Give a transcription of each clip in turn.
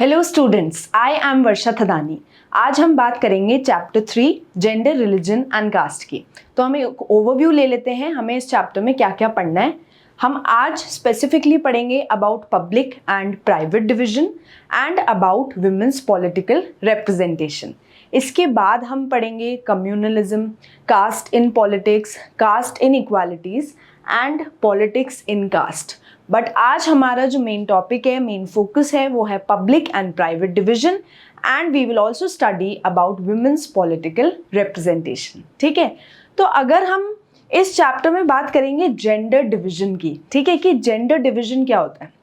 Hello students, I am Varsha Thadani. आज हम बात करेंगे chapter 3 gender, religion and caste की। तो हम एक ओवरव्यू ले लेते हैं, हमें इस चैप्टर में क्या क्या पढ़ना है। हम आज स्पेसिफिकली पढ़ेंगे about public and private division and about women's political representation. इसके बाद हम पढ़ेंगे communalism, caste in politics, caste inequalities and politics in caste. But आज हमारा जो मेन टॉपिक है, मेन फोकस है, वो है public and private division and we will also study about women's political representation. ठीक है, तो अगर हम इस चैप्टर में बात करेंगे जेंडर डिवीजन की, ठीक है, कि जेंडर डिवीजन क्या होता है।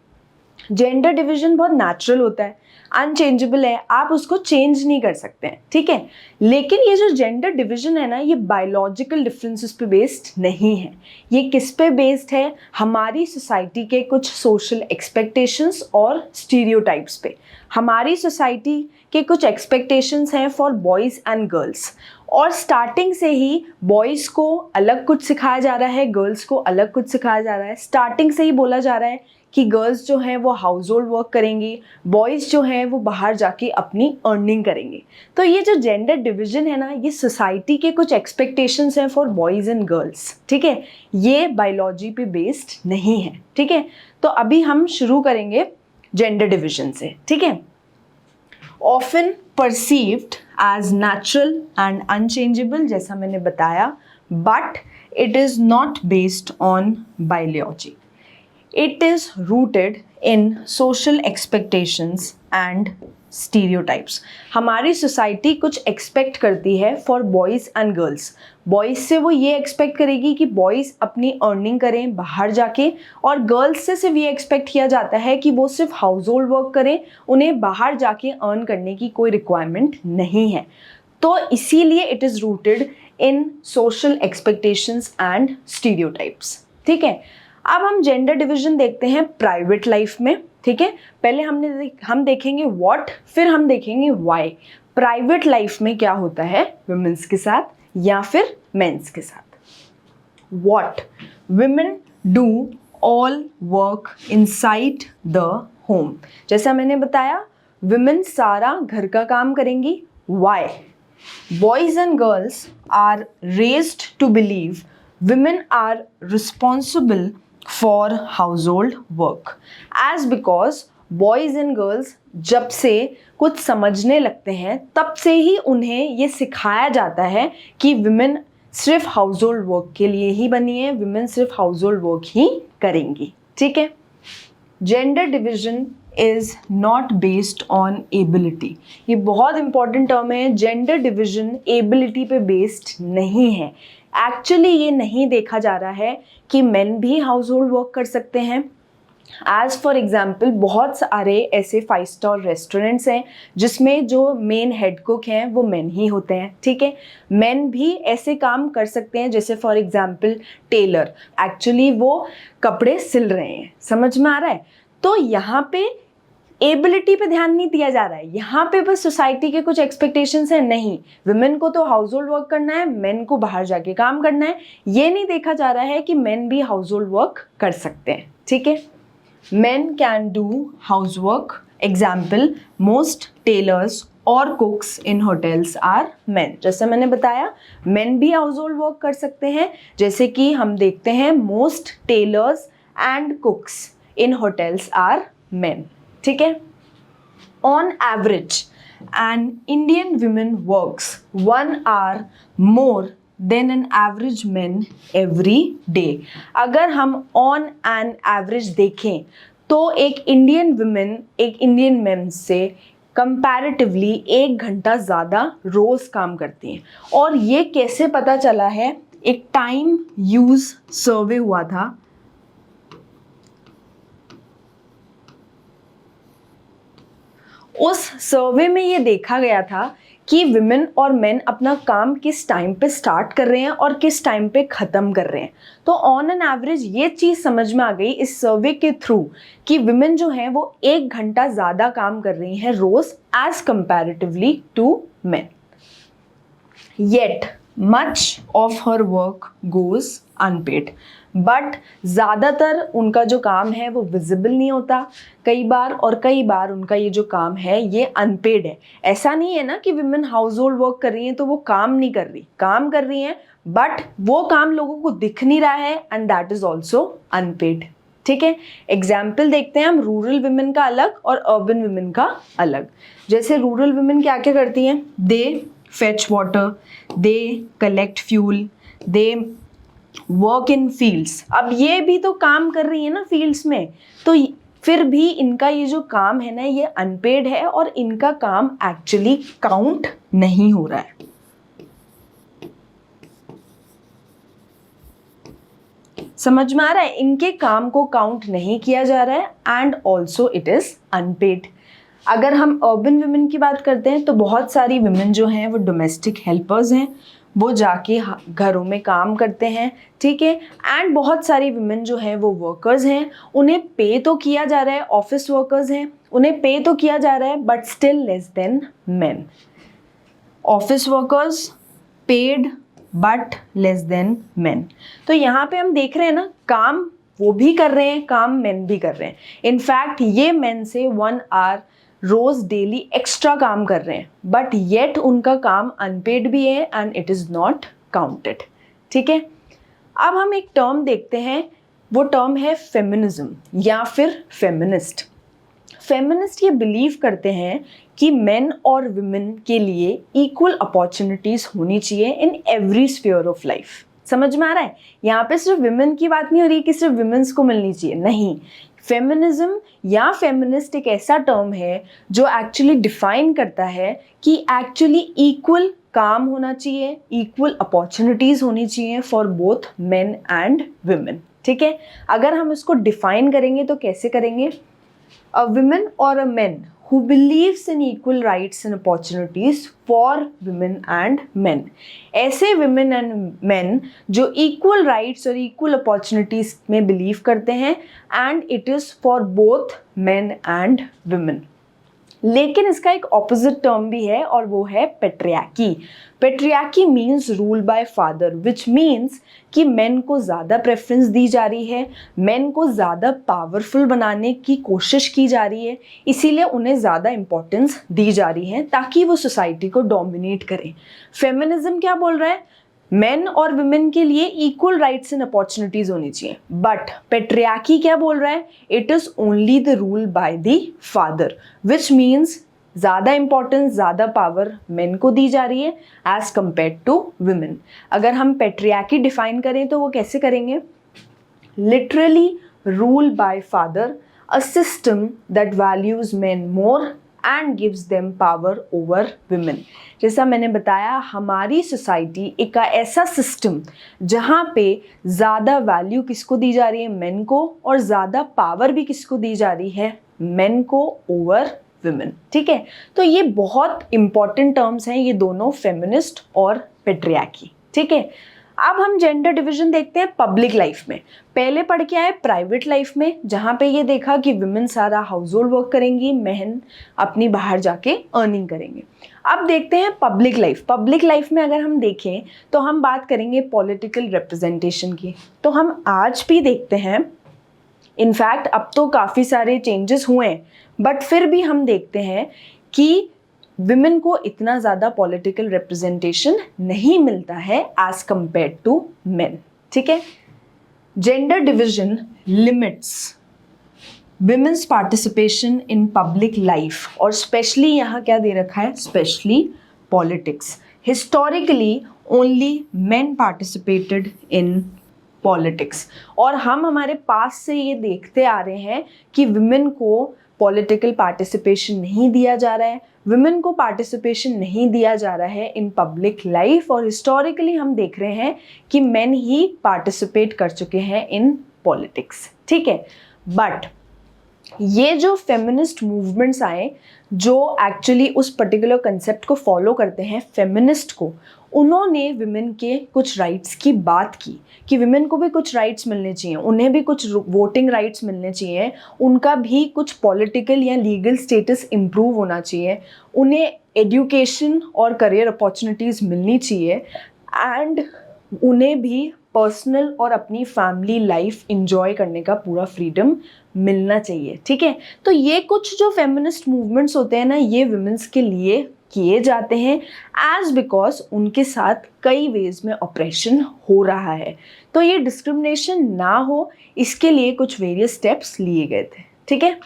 जेंडर डिवीजन बहुत नेचुरल होता है, अनचेंजेबल है, आप उसको चेंज नहीं कर सकते हैं, ठीक है। लेकिन ये जो जेंडर डिवीजन है ना, ये बायोलॉजिकल डिफरेंसेस पे बेस्ड नहीं है। ये किस पे बेस्ड है? हमारी सोसाइटी के कुछ सोशल एक्सपेक्टेशंस और स्टीरियोटाइप्स पे। हमारी सोसाइटी के कुछ एक्सपेक्टेशंस हैं फॉर बॉयज़ एंड गर्ल्स, और स्टार्टिंग से ही बॉयज़ को अलग कुछ सिखाया जा रहा है, गर्ल्स को अलग कुछ सिखाया जा रहा है। स्टार्टिंग से ही बोला जा रहा है कि गर्ल्स जो हैं वो हाउस होल्ड वर्क करेंगी, बॉयज़ जो हैं वो बाहर जाके अपनी अर्निंग करेंगे। तो ये जो जेंडर डिवीजन है ना, ये सोसाइटी के कुछ एक्सपेक्टेशंस हैं फॉर बॉयज़ एंड गर्ल्स, ठीक है। ये बायोलॉजी पे बेस्ड नहीं है, ठीक है। तो अभी हम शुरू करेंगे जेंडर डिवीजन से, ठीक है। Often perceived as natural and unchangeable, जैसा मैंने बताया, but it is not based on biology. It is rooted in social expectations and stereotypes. हमारी सोसाइटी कुछ एक्सपेक्ट करती है for boys and girls. Boys से वो ये एक्सपेक्ट करेगी कि बॉयज़ अपनी अर्निंग करें बाहर जाके, और गर्ल्स से सिर्फ ये एक्सपेक्ट किया जाता है कि वो सिर्फ हाउस होल्ड वर्क करें, उन्हें बाहर जाके अर्न करने की कोई रिक्वायरमेंट नहीं है। तो इसीलिए it is rooted in social expectations and stereotypes, ठीक है। अब हम जेंडर डिवीजन देखते हैं प्राइवेट लाइफ में, ठीक है। पहले हम देखेंगे व्हाट, फिर हम देखेंगे व्हाई। प्राइवेट लाइफ में क्या होता है विमेंस के साथ या फिर मेंस के साथ। What, women do all work inside the home. जैसा मैंने बताया, विमेन सारा घर का काम करेंगी। Why? Boys and girls are raised to believe women are responsible for household work, as because boys and girls जब से कुछ समझने लगते हैं तब से ही उन्हें ये सिखाया जाता है कि women सिर्फ हाउस होल्ड वर्क के लिए ही बनी है, women सिर्फ हाउस होल्ड वर्क ही करेंगी, ठीक है। Gender division is not based on ability. ये बहुत इंपॉर्टेंट टर्म है। जेंडर डिविजन एबिलिटी पे बेस्ड नहीं है। एक्चुअली ये नहीं देखा जा रहा है कि मेन भी हाउस होल्ड वर्क कर सकते हैं। एज फॉर एग्जाम्पल, बहुत सारे ऐसे 5 स्टार रेस्टोरेंट्स हैं जिसमें जो मेन हेड कुक हैं वो मेन ही होते हैं, ठीक है। मेन भी ऐसे काम कर सकते हैं, जैसे फॉर एग्जाम्पल टेलर, एक्चुअली वो कपड़े सिल रहे हैं, समझ में आ रहा है। तो यहाँ पे एबिलिटी पे ध्यान नहीं दिया जा रहा है, यहाँ पे बस सोसाइटी के कुछ एक्सपेक्टेशंस हैं। नहीं, विमेन को तो हाउस होल्ड वर्क करना है, मेन को बाहर जाके काम करना है। ये नहीं देखा जा रहा है कि मेन भी हाउस होल्ड वर्क कर सकते हैं, ठीक है। Men can do house work. Example, most tailors और cooks in hotels are men. जैसे मैंने बताया, मेन भी हाउस होल्ड वर्क कर सकते हैं, जैसे कि हम देखते हैं most tailors and cooks in hotels are men, ठीक है। On average an Indian women works 1 hour more than an average man every day. अगर हम ऑन एन एवरेज देखें तो एक इंडियन विमेन एक इंडियन मैन से कंपैरेटिवली 1 घंटा ज़्यादा रोज़ काम करती हैं। और ये कैसे पता चला है? एक टाइम यूज़ सर्वे हुआ था, उस सर्वे में ये देखा गया था कि विमेन और मेन अपना काम किस टाइम पे स्टार्ट कर रहे हैं और किस टाइम पे ख़त्म कर रहे हैं। तो ऑन एन एवरेज ये चीज़ समझ में आ गई इस सर्वे के थ्रू कि विमेन जो हैं वो 1 घंटा ज़्यादा काम कर रही हैं रोज़ as comparatively to men. Yet much of her work goes unpaid. But ज़्यादातर उनका जो काम है वो विजिबल नहीं होता कई बार उनका ये जो काम है ये अनपेड है। ऐसा नहीं है ना कि विमेन हाउस होल्ड वर्क कर रही हैं तो वो काम नहीं कर रही, काम कर रही हैं, बट वो काम लोगों को दिख नहीं रहा है and that is also unpaid. ठीक है, एग्जाम्पल देखते हैं हम रूरल विमेन का अलग और अर्बन विमेन का अलग। जैसे रूरल विमेन क्या क्या करती हैं, they fetch water, they collect fuel, they work in fields. अब ये भी तो काम कर रही है ना फील्ड्स में, तो फिर भी इनका ये जो काम है ना ये अनपेड है और इनका काम एक्चुअली काउंट नहीं हो रहा है। समझ में आ रहा है, इनके काम को काउंट नहीं किया जा रहा है and also it is unpaid. अगर हम अर्बन वुमेन की बात करते हैं तो बहुत सारी वुमेन जो हैं वो डोमेस्टिक हेल्पर्स हैं, वो जाके घरों में काम करते हैं। ठीक है, एंड बहुत सारी वुमेन जो हैं वो वर्कर्स हैं, उन्हें पे तो किया जा रहा है, ऑफिस वर्कर्स हैं, उन्हें पे तो किया जा रहा है but still less than main. Office workers paid but less than main. तो यहाँ पे हम देख रहे हैं ना, काम वो भी कर रहे हैं, काम मेन भी कर रहे हैं। इनफैक्ट ये मेन से 1 आवर रोज डेली एक्स्ट्रा काम कर रहे हैं, बट येट उनका काम अनपेड भी है and it is not counted. ठीक है, अब हम एक टर्म देखते हैं, वो टर्म है फेमिनिज्म या फिर फेमिनिस्ट। फेमिनिस्ट ये बिलीव करते हैं कि मेन और वुमेन के लिए इक्वल अपॉर्चुनिटीज होनी चाहिए in every sphere of life. समझ में आ रहा है, यहाँ पे सिर्फ वुमेन की बात नहीं हो रही कि सिर्फ वुमेन्स को मिलनी चाहिए, नहीं। फेमिनिज्म या फेमिनिस्ट एक ऐसा टर्म है जो एक्चुअली डिफाइन करता है कि एक्चुअली इक्वल काम होना चाहिए, इक्वल अपॉर्चुनिटीज होनी चाहिए for both men and women. ठीक है, अगर हम इसको डिफाइन करेंगे तो कैसे करेंगे, a woman or a man who believes in equal rights and opportunities for women and men। ऐसे women and men जो equal rights और equal opportunities में believe करते हैं and it is for both men and women। लेकिन इसका एक opposite term भी है और वो है patriarchy. Patriarchy means rule by father, which means कि मेन को ज़्यादा प्रेफरेंस दी जा रही है, मेन को ज़्यादा पावरफुल बनाने की कोशिश की जा रही है, इसीलिए उन्हें ज़्यादा इम्पोर्टेंस दी जा रही है ताकि वो सोसाइटी को डोमिनेट करें। फेमिनिज्म क्या बोल रहा है, मेन और वुमेन के लिए इक्वल राइट्स एंड अपॉर्चुनिटीज होनी चाहिए, बट पेट्रियार्की क्या बोल रहा है, it is only the rule by the father, which means ज़्यादा इंपॉर्टेंस, ज़्यादा पावर मेन को दी जा रही है एज कंपेयर टू वुमेन। अगर हम पेट्रियार्की डिफाइन करें तो वो कैसे करेंगे, literally rule by father, a system that values main more and gives them power over women. जैसा मैंने बताया, हमारी सोसाइटी एक ऐसा सिस्टम जहाँ पे ज़्यादा वैल्यू किसको दी जा रही है, मेन को, और ज़्यादा पावर भी किसको दी जा रही है, मेन को ओवर वुमेन। ठीक है, तो ये बहुत इंपॉर्टेंट टर्म्स हैं ये दोनों, फेमिनिस्ट और पेट्रियार्की। ठीक है, अब हम जेंडर डिवीजन देखते हैं पब्लिक लाइफ में। पहले पढ़ के आए प्राइवेट लाइफ में, जहाँ पे ये देखा कि वुमेन सारा हाउस होल्ड वर्क करेंगी, मेन अपनी बाहर जाके अर्निंग करेंगे। अब देखते हैं पब्लिक लाइफ। पब्लिक लाइफ में अगर हम देखें तो हम बात करेंगे पॉलिटिकल रिप्रेजेंटेशन की। तो हम आज भी देखते हैं, इनफैक्ट अब तो काफ़ी सारे चेंजेस हुए हैं, बट फिर भी हम देखते हैं कि विमेन को इतना ज़्यादा पॉलिटिकल रिप्रेजेंटेशन नहीं मिलता है एज कंपेयर टू मेन। ठीक है, gender division limits women's participation in public life, और स्पेशली यहाँ क्या दे रखा है, specially politics. Historically only men participated in politics, और हम हमारे पास से ये देखते आ रहे हैं कि विमेन को पॉलिटिकल पार्टिसिपेशन नहीं दिया जा रहा है, विमेन को पार्टिसिपेशन नहीं दिया जा रहा है इन पब्लिक लाइफ, और हिस्टोरिकली हम देख रहे हैं कि मेन ही पार्टिसिपेट कर चुके हैं इन पॉलिटिक्स। ठीक है, बट ये जो फेमिनिस्ट मूवमेंट्स आए जो एक्चुअली उस पर्टिकुलर कंसेप्ट को फॉलो करते हैं, फेमिनिस्ट को, उन्होंने विमेन के कुछ राइट्स की बात की कि विमेन को भी कुछ राइट्स मिलने चाहिए, उन्हें भी कुछ वोटिंग राइट्स मिलने चाहिए, उनका भी कुछ पॉलिटिकल या लीगल स्टेटस इम्प्रूव होना चाहिए, उन्हें एजुकेशन और करियर अपॉर्चुनिटीज़ मिलनी चाहिए, एंड उन्हें भी पर्सनल और अपनी फैमिली लाइफ इंजॉय करने का पूरा फ्रीडम मिलना चाहिए, ठीक है। तो ये कुछ जो फेमिनिस्ट मूवमेंट्स होते हैं ना, ये वुमेन्स के लिए किए जाते हैं एज बिकॉज उनके साथ कई वेज में ऑपरेशन हो रहा है। तो ये डिस्क्रिमिनेशन ना हो, इसके लिए कुछ वेरियस स्टेप्स लिए गए थे, ठीक है।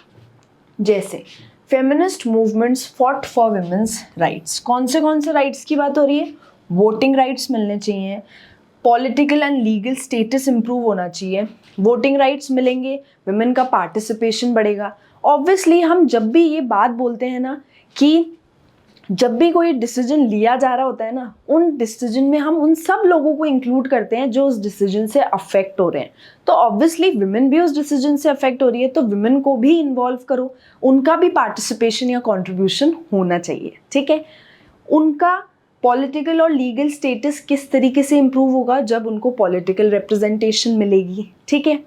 जैसे feminist movements fought for women's rights. कौन से राइट्स की बात हो रही है? वोटिंग राइट्स मिलने चाहिए, political and legal status improve होना चाहिए। वोटिंग राइट्स मिलेंगे, वुमेन का पार्टिसिपेशन बढ़ेगा। ऑब्वियसली हम जब भी ये बात बोलते हैं ना कि जब भी कोई डिसीजन लिया जा रहा होता है ना, उन डिसीजन में हम उन सब लोगों को इंक्लूड करते हैं जो उस डिसीजन से अफेक्ट हो रहे हैं। तो ऑब्वियसली वुमेन भी उस डिसीजन से अफेक्ट हो रही है, तो वुमेन को भी इन्वॉल्व करो, उनका भी पार्टिसिपेशन या कॉन्ट्रीब्यूशन होना चाहिए, ठीक है। उनका पॉलिटिकल और लीगल स्टेटस किस तरीके से इंप्रूव होगा? जब उनको पॉलिटिकल रिप्रेजेंटेशन मिलेगी, ठीक है।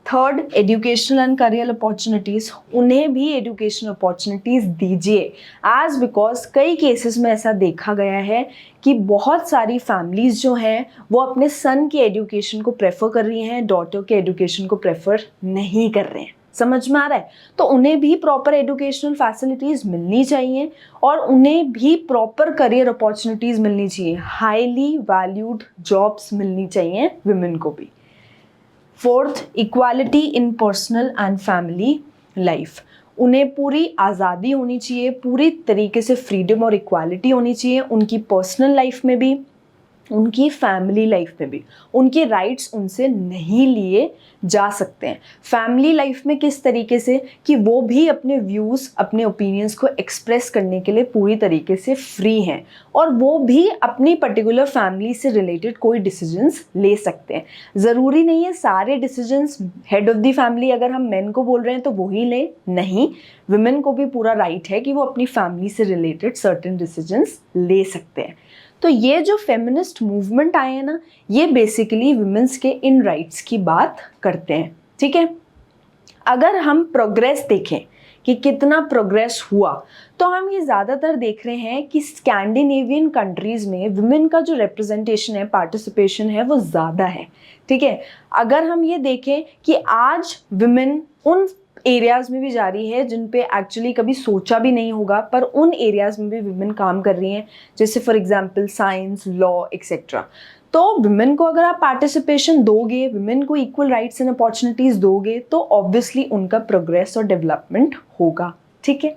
Third, educational and career opportunities, उन्हें भी एजुकेशनल अपॉर्चुनिटीज़ दीजिए एज बिकॉज कई केसेस में ऐसा देखा गया है कि बहुत सारी फैमिलीज़ जो हैं वो अपने सन की एजुकेशन को प्रेफर कर रही हैं, डॉटर के एजुकेशन को प्रेफर नहीं कर रहे हैं। समझ में आ रहा है? तो उन्हें भी प्रॉपर एजुकेशनल फैसिलिटीज़ मिलनी चाहिए और उन्हें भी प्रॉपर करियर अपॉर्चुनिटीज़ मिलनी चाहिए, हाईली वैल्यूड जॉब्स मिलनी चाहिए वुमेन को भी। Fourth, equality in personal and family life, उन्हें पूरी आज़ादी होनी चाहिए, पूरी तरीके से फ्रीडम और इक्वालिटी होनी चाहिए उनकी पर्सनल लाइफ में भी, उनकी फैमिली लाइफ में भी। उनके राइट्स उनसे नहीं लिए जा सकते हैं। फैमिली लाइफ में किस तरीके से कि वो भी अपने व्यूज़, अपने ओपिनियंस को एक्सप्रेस करने के लिए पूरी तरीके से फ्री हैं और वो भी अपनी पर्टिकुलर फैमिली से रिलेटेड कोई डिसीजंस ले सकते हैं। ज़रूरी नहीं है सारे decisions head of the family अगर हम मेन को बोल रहे हैं तो वही ले, नहीं, वुमेन को भी पूरा राइट है कि वो अपनी फैमिली से रिलेटेड सर्टेन डिसीजंस ले सकते हैं। तो ये जो फेमिनिस्ट मूवमेंट आए हैं ना, ये बेसिकली वुमेन्स के इन राइट्स की बात करते हैं, ठीक है। अगर हम प्रोग्रेस देखें कि कितना प्रोग्रेस हुआ, तो हम ये ज़्यादातर देख रहे हैं कि स्कैंडिनेवियन कंट्रीज़ में वुमेन का जो रिप्रेजेंटेशन है, पार्टिसिपेशन है, वो ज़्यादा है, ठीक है। अगर हम ये देखें कि आज वुमेन उन एरियाज़ में भी जा रही है जिन पे एक्चुअली कभी सोचा भी नहीं होगा, पर उन एरियाज़ में भी वुमेन काम कर रही हैं, जैसे for example science, law etcetera. तो वुमेन को अगर आप पार्टिसिपेशन दोगे, वुमेन को इक्वल राइट्स एंड अपॉर्चुनिटीज़ दोगे, तो ऑब्वियसली उनका प्रोग्रेस और डेवलपमेंट होगा, ठीक है।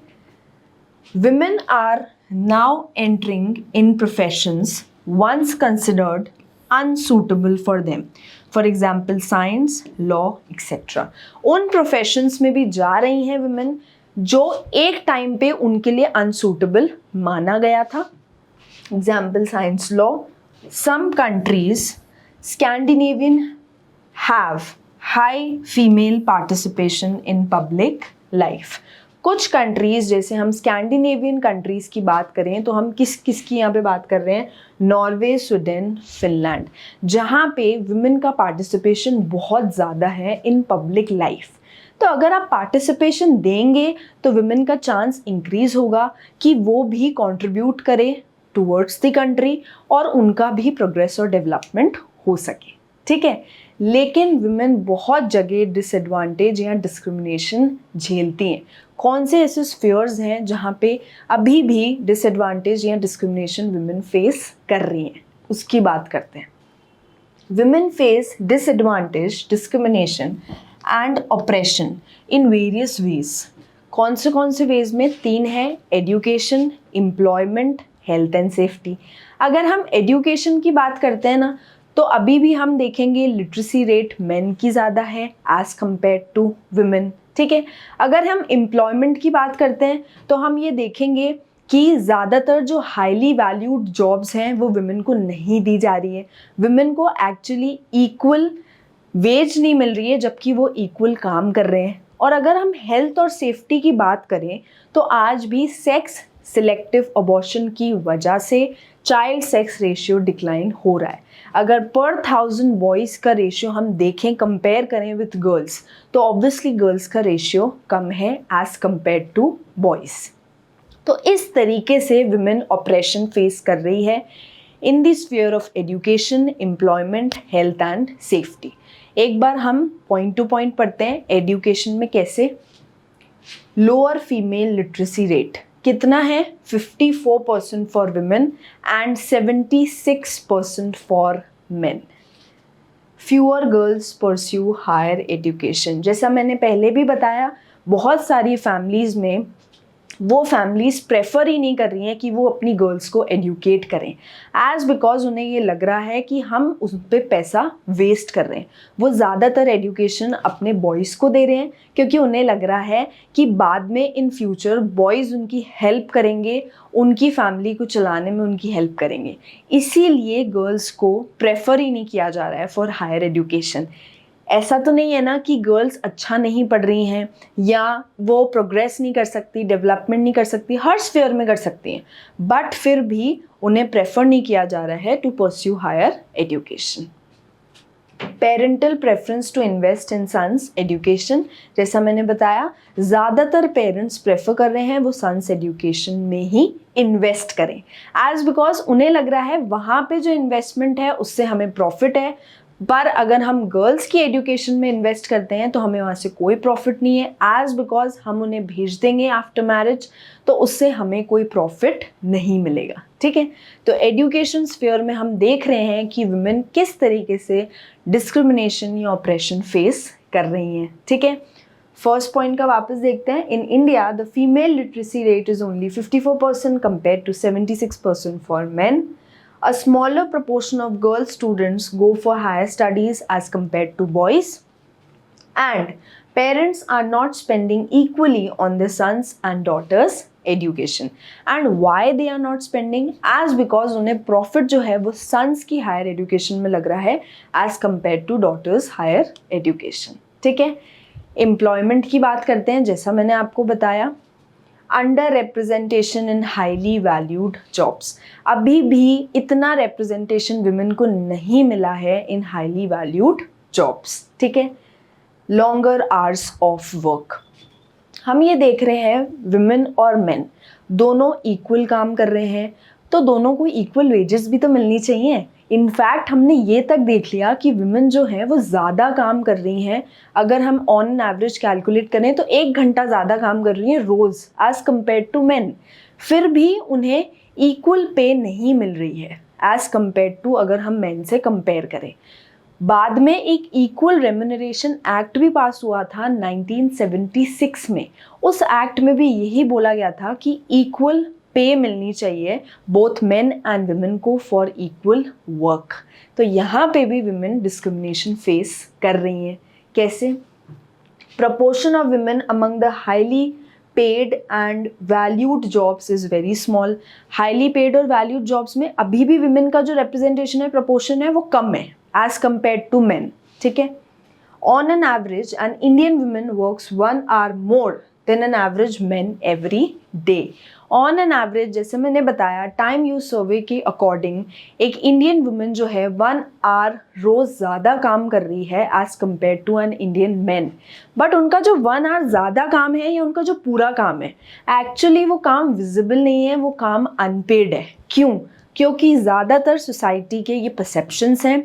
Women are now entering in professions once considered unsuitable for them, for example science, law etcetera. उन प्रोफेशंस में भी जा रही हैं वुमेन जो एक टाइम पे उनके लिए अनसूटेबल माना गया था। Example science, law. Some countries Scandinavian have high female participation in public life. कुछ कंट्रीज़, जैसे हम स्कैंडिनेवियन कंट्रीज़ की बात करें तो हम किस की यहाँ पे बात कर रहे हैं? नॉर्वे, स्वीडन, फिनलैंड, जहाँ पे वुमेन का पार्टिसिपेशन बहुत ज़्यादा है इन पब्लिक लाइफ। तो अगर आप पार्टिसिपेशन देंगे तो वुमेन का चांस इंक्रीज़ होगा कि वो भी कंट्रीब्यूट करे टुवर्ड्स द कंट्री और उनका भी प्रोग्रेस और डेवलपमेंट हो सके, ठीक है। लेकिन वुमेन बहुत जगह डिसएडवांटेज या डिस्क्रिमिनेशन झेलती हैं। कौन से ऐसे स्फीयर्स हैं जहाँ पे अभी भी डिसएडवांटेज या डिस्क्रिमिनेशन वुमेन फेस कर रही हैं, उसकी बात करते हैं। Women face disadvantage, discrimination and operation in various ways. कौन से वेज में? 3 हैं, education, employment, health and safety. अगर हम एजुकेशन की बात करते हैं ना, तो अभी भी हम देखेंगे लिटरेसी रेट मेन की ज़्यादा है एज़ कम्पेयर टू वुमेन, ठीक है। अगर हम एम्प्लॉयमेंट की बात करते हैं तो हम ये देखेंगे कि ज़्यादातर जो हाईली वैल्यूड जॉब्स हैं वो वुमेन को नहीं दी जा रही है। वुमेन को एक्चुअली इक्वल वेज नहीं मिल रही है जबकि वो इक्वल काम कर रहे हैं। और अगर हम हेल्थ और सेफ्टी की बात करें तो आज भी सेक्स सिलेक्टिव अबॉर्शन की वजह से चाइल्ड सेक्स रेशियो डिक्लाइन हो रहा है। अगर पर 1000 बॉयज़ का रेशियो हम देखें, कंपेयर करें विथ गर्ल्स, तो ऑब्वियसली गर्ल्स का रेशियो कम है एज़ कम्पेयर टू बॉयज़। तो इस तरीके से वुमेन ऑपरेशन फेस कर रही है। In the sphere of education, employment, health and safety. एक बार हम पॉइंट टू पॉइंट पढ़ते हैं। एजुकेशन में कैसे? लोअर फीमेल लिटरेसी रेट कितना है? 54% for women and 76% for men. Fewer girls pursue higher education. जैसा मैंने पहले भी बताया, बहुत सारी फैमिलीज़ में वो फैमिलीज़ प्रेफर ही नहीं कर रही हैं कि वो अपनी गर्ल्स को एजुकेट करें, एज बिकॉज उन्हें ये लग रहा है कि हम उस पर पैसा वेस्ट कर रहे हैं। वो ज़्यादातर एजुकेशन अपने बॉयज़ को दे रहे हैं क्योंकि उन्हें लग रहा है कि बाद में इन फ्यूचर बॉयज़ उनकी हेल्प करेंगे, उनकी फैमिली को चलाने में उनकी हेल्प करेंगे। इसीलिए गर्ल्स को प्रेफर ही नहीं किया जा रहा है फॉर हायर एजुकेशन। ऐसा तो नहीं है ना कि गर्ल्स अच्छा नहीं पढ़ रही हैं या वो प्रोग्रेस नहीं कर सकती, डेवलपमेंट नहीं कर सकती, हर स्फीयर में कर सकती हैं, बट फिर भी उन्हें प्रेफर नहीं किया जा रहा है to pursue higher education. Parental preference to invest in sons education. जैसा मैंने बताया, ज़्यादातर पेरेंट्स प्रेफर कर रहे हैं वो सन्स एजुकेशन में ही इन्वेस्ट करें, एज बिकॉज उन्हें लग रहा है वहाँ पे जो इन्वेस्टमेंट है उससे हमें प्रॉफिट है, पर अगर हम गर्ल्स की एजुकेशन में इन्वेस्ट करते हैं तो हमें वहाँ से कोई प्रॉफिट नहीं है, एज बिकॉज हम उन्हें भेज देंगे आफ्टर मैरिज, तो उससे हमें कोई प्रॉफिट नहीं मिलेगा। ठीक है, तो एजुकेशन स्फीयर में हम देख रहे हैं कि वुमेन किस तरीके से डिस्क्रिमिनेशन या ऑपरेशन फेस कर रही हैं। ठीक है, फर्स्ट पॉइंट का वापस देखते हैं। In India the female literacy rate is only 54% compare to 76% for men. A smaller proportion of girl students go for higher studies as compared to boys, and parents are not spending equally on their sons and daughters education. And why they are not spending? As because उन्हें profit जो है वो sons की higher education में लग रहा है as compared to daughters higher education. ठीक है, employment की बात करते हैं। जैसा मैंने आपको बताया, under representation in highly valued jobs. अभी भी इतना रिप्रेजेंटेशन विमेन को नहीं मिला है इन हाईली वैल्यूड जॉब्स। ठीक है, लॉन्गर आवर्स ऑफ वर्क। हम ये देख रहे हैं विमेन और मेन दोनों इक्वल काम कर रहे हैं, तो दोनों को इक्वल वेजेस भी तो मिलनी चाहिए। इनफैक्ट हमने ये तक देख लिया कि विमेन जो है वो ज़्यादा काम कर रही हैं। अगर हम ऑन एन एवरेज कैलकुलेट करें तो 1 घंटा ज़्यादा काम कर रही हैं रोज़ एज़ कम्पेयर टू मेन, फिर भी उन्हें इक्वल पे नहीं मिल रही है एज़ कम्पेयर टू अगर हम मेन से कंपेयर करें। बाद में एक इक्वल रेम्यूनरेशन एक्ट भी पास हुआ था 1976 में। उस एक्ट में भी यही बोला गया था कि इक्वल पे मिलनी चाहिए बोथ मेन एंड विमेन को फॉर इक्वल वर्क। तो यहाँ पे भी विमेन डिस्क्रिमिनेशन फेस कर रही हैं। कैसे? Proportion of women among the highly paid and valued jobs is very small. Highly paid और वैल्यूड जॉब्स में अभी भी विमेन का जो रिप्रेजेंटेशन है, प्रपोर्शन है, वो कम है एज कम्पेयर टू मेन। ठीक है, on an average an Indian women works 1 hour more than an average man every day. On an average, जैसे मैंने बताया, टाइम यूज सर्वे के अकॉर्डिंग एक इंडियन वुमेन जो है 1 hour रोज़ ज़्यादा काम कर रही है as compare to an Indian man. But उनका जो 1 hour ज़्यादा काम है या उनका जो पूरा काम है, एक्चुअली वो काम विजिबल नहीं है, वो काम अनपेड है। क्यों? क्योंकि ज़्यादातर सोसाइटी के ये परसेप्शंस हैं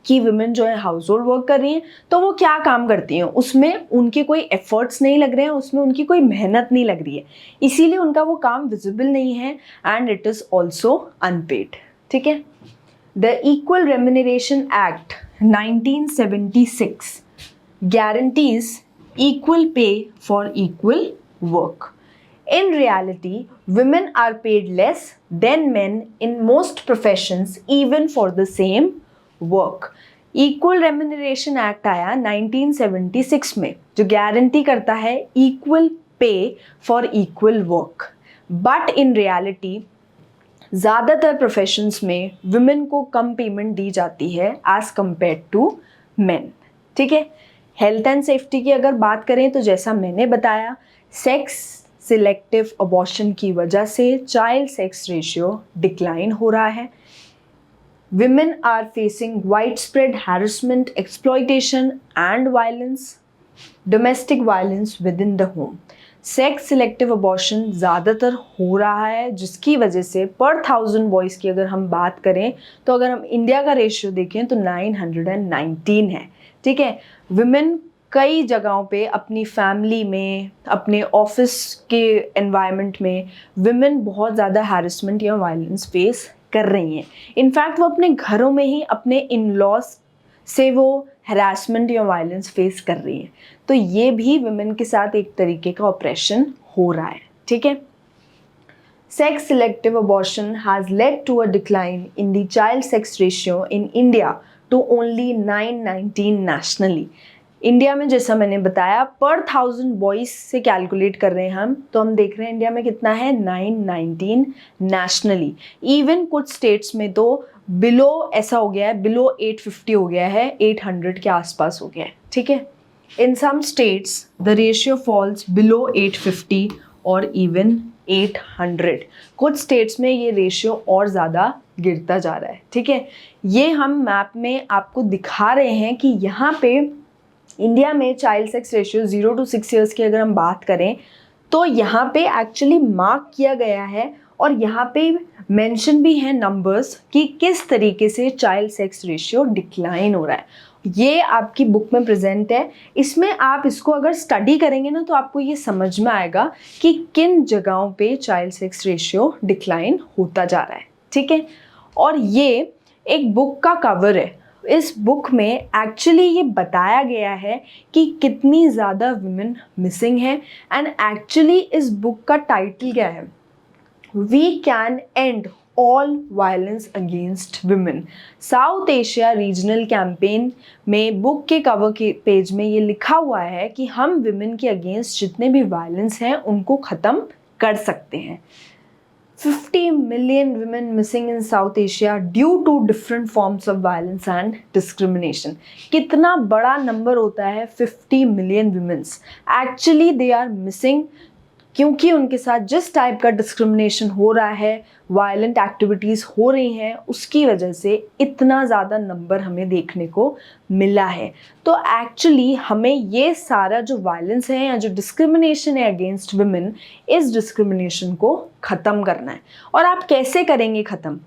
कि वुमेन जो है हाउस होल्ड वर्क कर रही हैं तो वो क्या काम करती हैं, उसमें उनके कोई एफर्ट्स नहीं लग रहे हैं, उसमें उनकी कोई मेहनत नहीं लग रही है, इसीलिए उनका वो काम विजिबल नहीं है and it is also unpaid. ठीक है, the equal remuneration act 1976 guarantees equal pay for equal work. In reality, women are paid less than men in most professions even for the same work. Equal remuneration act आया 1976 में, जो guarantee करता है equal pay for equal work. But in reality ज़्यादातर professions में women को कम payment दी जाती है एज कम्पेयर टू मेन। ठीक है, हेल्थ एंड सेफ्टी की अगर बात करें तो जैसा मैंने बताया, सेक्स सिलेक्टिव अबॉर्शन की वजह से चाइल्ड सेक्स रेशियो डिक्लाइन हो रहा है। Women are facing widespread harassment, exploitation and violence, domestic violence within the home. Sex selective abortion ज़्यादातर हो रहा है, जिसकी वजह से पर 1000 बॉयज़ की अगर हम बात करें तो अगर हम इंडिया का रेशियो देखें तो 919 है। ठीक है, विमेन कई जगहों पे अपनी फैमिली में, अपने ऑफिस के एनवायरनमेंट में विमेन बहुत ज़्यादा हैरेसमेंट या वायलेंस फेस कर रही हैं। इनफैक्ट वो अपने घरों में ही अपने इन लॉज से वो हरासमेंट या वायलेंस फेस कर रही हैं। तो ये भी वुमेन के साथ एक तरीके का ऑपरेशन हो रहा है। ठीक है, sex selective abortion has led to a decline in the child sex ratio in India to only 919 nationally. India में जैसा मैंने बताया पर 1000 बॉयज़ से कैलकुलेट कर रहे हैं हम, तो हम देख रहे हैं इंडिया में कितना है 919 नेशनली। इवन कुछ स्टेट्स में तो बिलो ऐसा हो गया है, बिलो 850 हो गया है, 800 के आसपास हो गया है। ठीक है, in some states the ratio falls below 850 और इवन 800। कुछ स्टेट्स में ये रेशियो और ज़्यादा गिरता जा रहा है। ठीक है, ये हम मैप में आपको दिखा रहे हैं कि यहाँ पे इंडिया में child sex ratio 0 to 6 years की अगर हम बात करें तो यहाँ पे एक्चुअली मार्क किया गया है और यहाँ पे मेंशन भी है नंबर्स कि किस तरीके से चाइल्ड सेक्स रेशियो डिक्लाइन हो रहा है। ये आपकी बुक में प्रेजेंट है। इसमें आप इसको अगर स्टडी करेंगे ना तो आपको ये समझ में आएगा कि किन जगहों पे चाइल्ड सेक्स रेशियो डिक्लाइन होता जा रहा है। ठीक है, और ये एक बुक का कवर है। इस बुक में एक्चुअली ये बताया गया है कि कितनी ज़्यादा वुमेन मिसिंग है। एंड एक्चुअली इस बुक का टाइटल क्या है, we can end all violence against women. South Asia regional campaign में बुक के कवर के पेज में ये लिखा हुआ है कि हम वुमेन के अगेंस्ट जितने भी वायलेंस हैं उनको ख़त्म कर सकते हैं। 50 million women missing in South Asia due to different forms of violence and discrimination। कितना बड़ा नंबर होता है 50 million women। Actually they are missing क्योंकि उनके साथ जिस टाइप का डिस्क्रिमिनेशन हो रहा है, वायलेंट एक्टिविटीज़ हो रही हैं, उसकी वजह से इतना ज़्यादा नंबर हमें देखने को मिला है। तो एक्चुअली हमें ये सारा जो वायलेंस है या जो डिस्क्रिमिनेशन है अगेंस्ट वुमेन, इस डिस्क्रिमिनेशन को ख़त्म करना है। और आप कैसे करेंगे ख़त्म?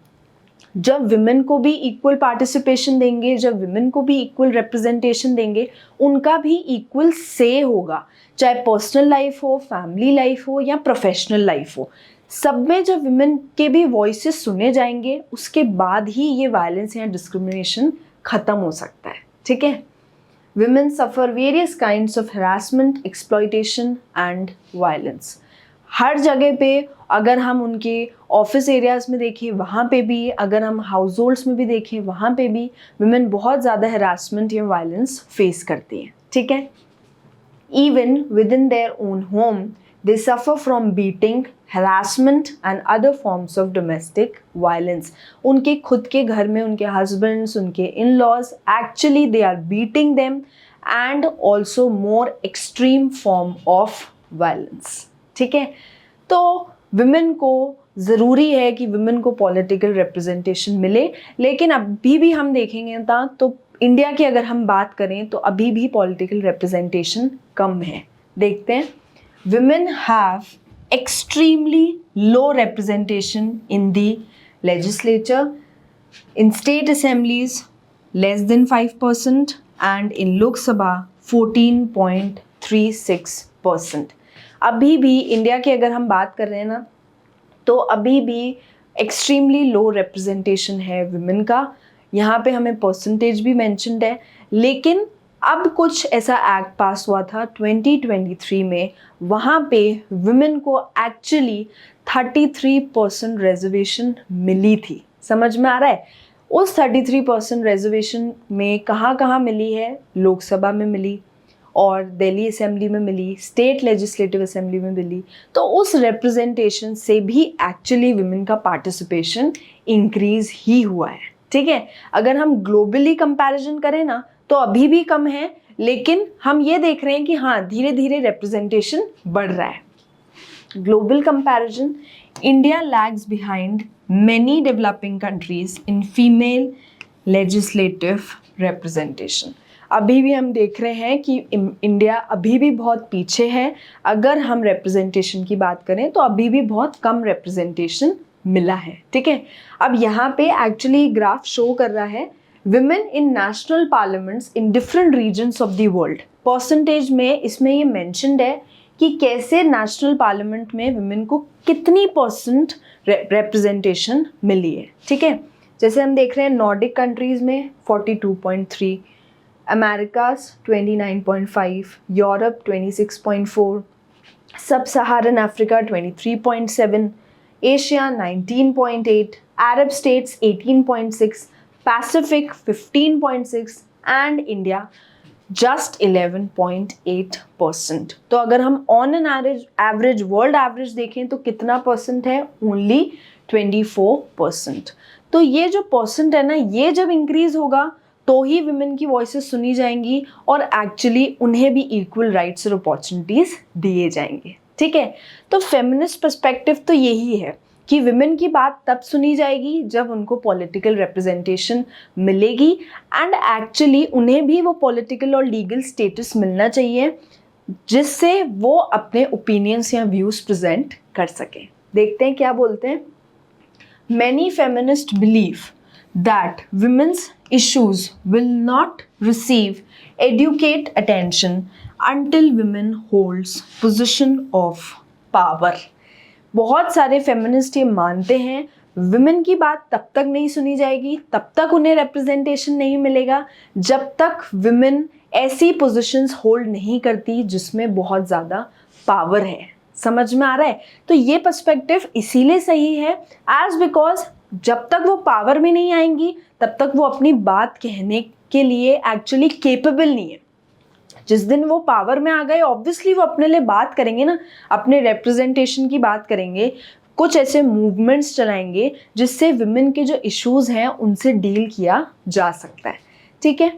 जब विमेन को भी इक्वल पार्टिसिपेशन देंगे, जब विमेन को भी इक्वल रिप्रेजेंटेशन देंगे, उनका भी इक्वल से होगा, चाहे पर्सनल लाइफ हो, फैमिली लाइफ हो या प्रोफेशनल लाइफ हो। सब में जब विमेन के भी वॉइसेस सुने जाएंगे, उसके बाद ही ये वायलेंस या डिस्क्रिमिनेशन ख़त्म हो सकता है। ठीक है, women suffer various kinds of harassment, exploitation and violence. हर जगह पे अगर हम उनके ऑफिस एरियाज़ में देखें वहाँ पे भी, अगर हम हाउस होल्ड्स में भी देखें वहाँ पे भी वुमेन बहुत ज़्यादा हरासमेंट या वायलेंस फेस करती हैं। ठीक है, even with in their own home they suffer from beating, harassment and other forms of domestic violence. उनके खुद के घर में उनके हस्बैंड्स, उनके in laws actually they are beating them and also more extreme form of violence. ठीक है, तो विमेन को ज़रूरी है कि विमेन को पॉलिटिकल रिप्रेजेंटेशन मिले, लेकिन अभी भी हम देखेंगे ना तो इंडिया की अगर हम बात करें तो अभी भी पॉलिटिकल रिप्रेजेंटेशन कम है। देखते हैं, women have extremely low representation in the legislature, in state assemblies less than 5% and in Lok Sabha 14.36%। अभी भी इंडिया की अगर हम बात कर रहे हैं ना तो अभी भी एक्सट्रीमली लो रिप्रेजेंटेशन है विमेन का। यहाँ पे हमें परसेंटेज भी मेंशन्ड है, लेकिन अब कुछ ऐसा एक्ट पास हुआ था 2023 में, वहाँ पे विमेन को एक्चुअली 33% रिजर्वेशन मिली थी। समझ में आ रहा है? उस 33% रिजर्वेशन में कहाँ कहाँ मिली है? लोकसभा में मिली और दिल्ली असेंबली में मिली, स्टेट लेजिस्लेटिव असेंबली में मिली। तो उस रिप्रेजेंटेशन से भी एक्चुअली विमेन का पार्टिसिपेशन इंक्रीज ही हुआ है। ठीक है, अगर हम ग्लोबली कंपैरिजन करें ना तो अभी भी कम है, लेकिन हम ये देख रहे हैं कि हाँ धीरे धीरे रिप्रेजेंटेशन बढ़ रहा है। Global comparison, India lags behind many developing countries in female legislative representation। अभी भी हम देख रहे हैं कि इंडिया अभी भी बहुत पीछे है। अगर हम रिप्रेजेंटेशन की बात करें तो अभी भी बहुत कम रिप्रेजेंटेशन मिला है, ठीक है। अब यहाँ पे एक्चुअली ग्राफ शो कर रहा है women in national parliaments in different regions of the world. Percentage में इसमें ये मेंशन्ड है कि कैसे नेशनल पार्लियामेंट में विमेन को कितनी परसेंट रिप्रेजेंटेशन मिली है, ठीक है। जैसे हम देख रहे हैं नॉर्डिक कंट्रीज़ में 42.3, अमेरिकाज 29.5, यूरोप 26.4, सब सहारन Africa 23.7, Asia 19.8, Arab states 18.6, Pacific 15.6 and India just 11.8%। तो अगर हम on an average world average देखें तो कितना परसेंट है? ओनली 24%। तो ये जो परसेंट है ना, ये जब इंक्रीज होगा तो ही विमेन की वॉइसेस सुनी जाएंगी और एक्चुअली उन्हें भी इक्वल राइट्स और अपॉर्चुनिटीज दिए जाएंगे, ठीक है। तो फेमिनिस्ट पर्सपेक्टिव तो यही है कि विमेन की बात तब सुनी जाएगी जब उनको पॉलिटिकल रिप्रेजेंटेशन मिलेगी एंड एक्चुअली उन्हें भी वो पॉलिटिकल और लीगल स्टेटस मिलना चाहिए जिससे वो अपने ओपिनियंस या व्यूज प्रेजेंट कर सकें। देखते हैं क्या बोलते हैं। Many feminist believe that women's issues will not receive educate attention until women holds position of power। बहुत सारे फेमिनिस्ट ये मानते हैं विमेन की बात तब तक नहीं सुनी जाएगी, तब तक उन्हें रिप्रेजेंटेशन नहीं मिलेगा जब तक विमेन ऐसी पोजीशंस होल्ड नहीं करती जिसमें बहुत ज़्यादा पावर है। समझ में आ रहा है? तो ये पर्सपेक्टिव इसीलिए सही है एज बिकॉज जब तक वो पावर में नहीं आएंगी तब तक वो अपनी बात कहने के लिए एक्चुअली केपेबल नहीं है। जिस दिन वो पावर में आ गए ऑब्वियसली वो अपने लिए बात करेंगे ना, अपने रिप्रेजेंटेशन की बात करेंगे, कुछ ऐसे मूवमेंट्स चलाएंगे जिससे विमेन के जो इश्यूज हैं उनसे डील किया जा सकता है, ठीक है।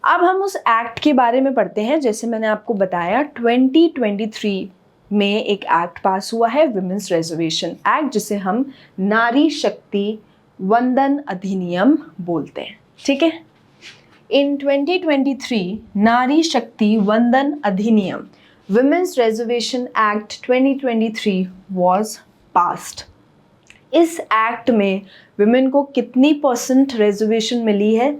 अब हम उस एक्ट के बारे में पढ़ते हैं। जैसे मैंने आपको बताया 2023 में एक एक्ट पास हुआ है विमेंस रिजर्वेशन एक्ट, जिसे हम नारी शक्ति वंदन अधिनियम बोलते हैं, ठीक है। इन 2023 नारी शक्ति वंदन अधिनियम women's reservation act 2023 was passed. इस एक्ट में विमेन को कितनी परसेंट रिजर्वेशन मिली है?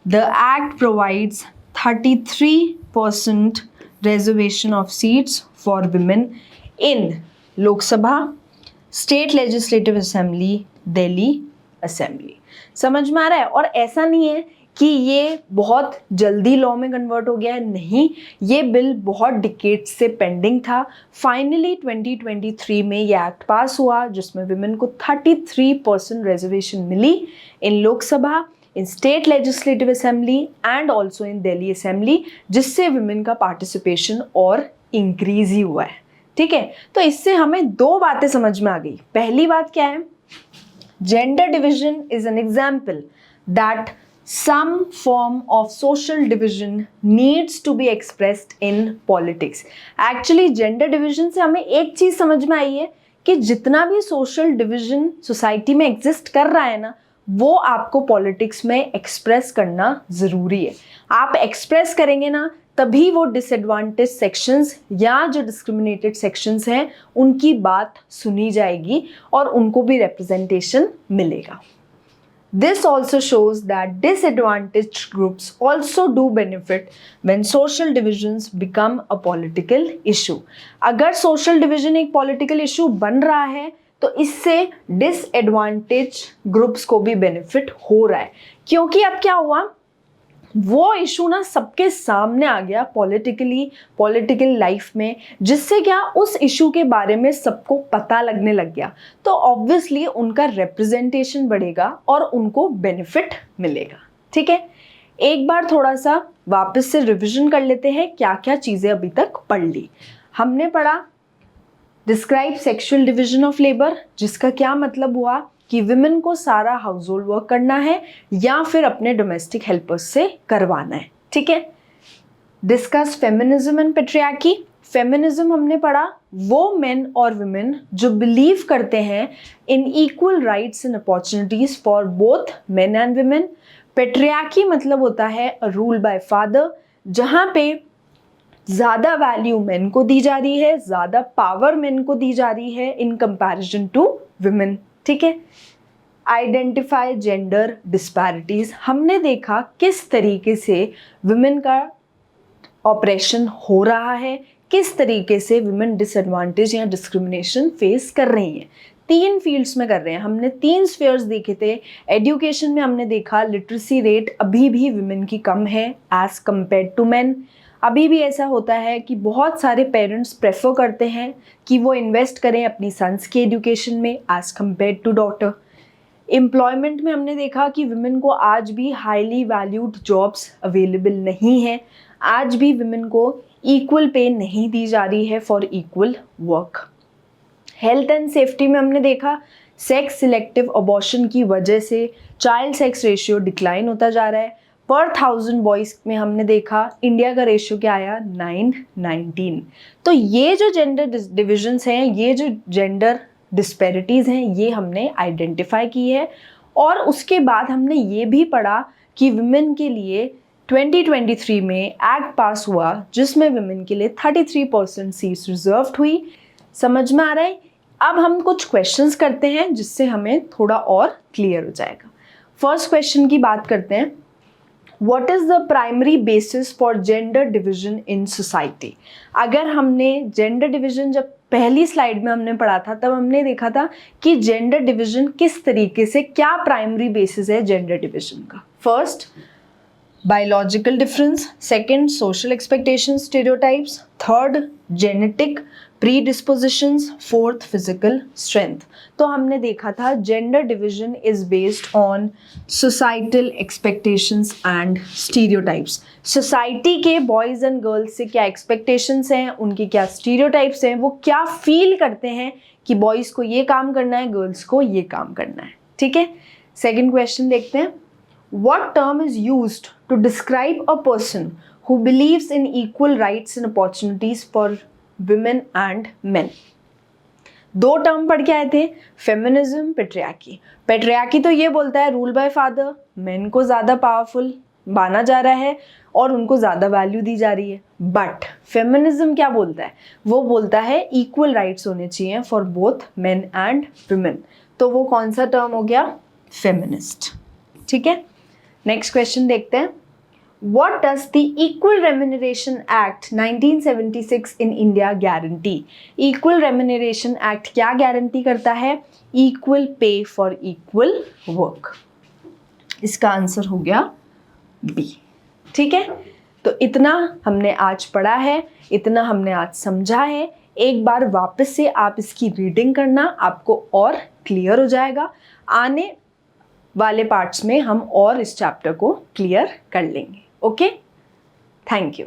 The act provides 33% reservation of seats for women in Lok Sabha, State Legislative Assembly, Delhi Assembly। समझ में आ रहा है? और ऐसा नहीं है कि ये बहुत जल्दी लॉ में कन्वर्ट हो गया है, नहीं, ये बिल बहुत डिकेड से पेंडिंग था। फाइनली 2023 में ये एक्ट पास हुआ जिसमें विमेन को 33% रिजर्वेशन मिली in Lok Sabha, in state legislative assembly and also in Delhi assembly, जिससे विमेन का पार्टिसिपेशन और इंक्रीज ही हुआ है, ठीक है। तो इससे हमें दो बातें समझ में आ गई। पहली बात क्या है? Gender division is an example that some form of social division needs to be expressed in politics। Actually gender division से हमें एक चीज समझ में आई है कि जितना भी social division सोसाइटी में एग्जिस्ट कर रहा है ना, वो आपको पॉलिटिक्स में एक्सप्रेस करना ज़रूरी है। आप एक्सप्रेस करेंगे ना तभी वो डिसएडवांटेज सेक्शंस या जो डिस्क्रिमिनेटेड सेक्शंस हैं उनकी बात सुनी जाएगी और उनको भी रिप्रेजेंटेशन मिलेगा। This also shows that disadvantaged groups also do benefit when social divisions become a political issue। अगर social division एक political issue बन रहा है तो इससे disadvantaged groups को भी benefit हो रहा है, क्योंकि अब क्या हुआ, वो इशू ना सबके सामने आ गया पॉलिटिकल लाइफ में, जिससे क्या उस इशू के बारे में सबको पता लगने लग गया। तो ऑब्वियसली उनका रिप्रेजेंटेशन बढ़ेगा और उनको बेनिफिट मिलेगा, ठीक है। एक बार थोड़ा सा वापस से रिवीजन कर लेते हैं क्या क्या चीज़ें अभी तक पढ़ ली। हमने पढ़ा describe sexual division of labour, जिसका क्या मतलब हुआ कि विमेन को सारा हाउस होल्ड वर्क करना है या फिर अपने डोमेस्टिक हेल्पर्स से करवाना है, ठीक है। Discuss feminism and patriarchy. Feminism हमने पढ़ा वो मेन और विमेन जो बिलीव करते हैं in equal rights and opportunities for both men and women. Patriarchy मतलब होता है रूल बाय फादर, जहाँ पे ज़्यादा वैल्यू मेन को दी जा रही है, ज़्यादा पावर मेन को दी जा रही है इन कंपैरिजन टू विमेन। ठीक है। आइडेंटिफाई जेंडर डिस्पैरिटीज, हमने देखा किस तरीके से विमेन का ऑपरेशन हो रहा है, किस तरीके से विमेन डिसएडवांटेज या डिस्क्रिमिनेशन फेस कर रही हैं। 3 फील्ड्स में कर रहे हैं। हमने 3 स्फीयर्स देखे थे। एजुकेशन में हमने देखा लिटरेसी रेट अभी भी विमेन की कम है एज कम्पेयर टू मैन। अभी भी ऐसा होता है कि बहुत सारे पेरेंट्स प्रेफर करते हैं कि वो इन्वेस्ट करें अपनी सन्स की एजुकेशन में as compare to daughter. Employment में हमने देखा कि विमेन को आज भी हाईली वैल्यूड जॉब्स अवेलेबल नहीं है, आज भी विमेन को इक्वल पे नहीं दी जा रही है for equal work. Health and safety में हमने देखा सेक्स सिलेक्टिव अबॉर्शन की वजह से चाइल्ड सेक्स रेशियो डिक्लाइन होता जा रहा है। पर 1000 बॉयज़ में हमने देखा इंडिया का रेशियो क्या आया 9:19। तो ये जो जेंडर डिविजन्स हैं, ये जो जेंडर डिस्पैरिटीज़ हैं, ये हमने आइडेंटिफाई की है। और उसके बाद हमने ये भी पढ़ा कि विमेन के लिए 2023 में एक्ट पास हुआ जिसमें विमेन के लिए 33% सीट्स रिजर्व्ड हुई। समझ में आ रहा है? अब हम कुछ क्वेश्चंस करते हैं जिससे हमें थोड़ा और क्लियर हो जाएगा। फर्स्ट क्वेश्चन की बात करते हैं। What is the primary basis for gender division in society? अगर हमने जेंडर डिवीजन जब पहली स्लाइड में हमने पढ़ा था तब हमने देखा था कि जेंडर डिवीजन किस तरीके से, क्या प्राइमरी बेसिस है जेंडर डिवीजन का। First biological difference, second social expectation stereotypes, third genetic predispositions, fourth physical strength. तो हमने देखा था gender division is based on societal expectations and stereotypes. Society के बॉयज़ एंड गर्ल्स से क्या एक्सपेक्टेशंस हैं, उनकी क्या स्टीरियोटाइप्स हैं, वो क्या फील करते हैं कि बॉयज़ को ये काम करना है, गर्ल्स को ये काम करना है। ठीक है। सेकेंड क्वेश्चन देखते हैं। What term is used to describe a person who believes in equal rights and opportunities for women and men? 2 term पढ़ के आए थे, फेमिनिज्म, पेट्रियार्की। पेट्रियार्की तो ये बोलता है रूल बाय फादर, मेन को ज़्यादा पावरफुल माना जा रहा है और उनको ज़्यादा वैल्यू दी जा रही है। बट फेमिनिज्म क्या बोलता है? वो बोलता है इक्वल राइट्स होने चाहिए for both men and women. तो वो कौन सा टर्म हो गया? फेमिनिस्ट। ठीक है। नेक्स्ट क्वेश्चन देखते हैं। What does the Equal Remuneration Act 1976 in India guarantee? Equal Remuneration Act क्या गारंटी करता है? Equal pay for equal work। इसका आंसर हो गया बी। ठीक है। तो इतना हमने आज पढ़ा है, इतना हमने आज समझा है। एक बार वापस से आप इसकी रीडिंग करना, आपको और क्लियर हो जाएगा। आने वाले पार्ट्स में हम और इस चैप्टर को क्लियर कर लेंगे। Okay, thank you.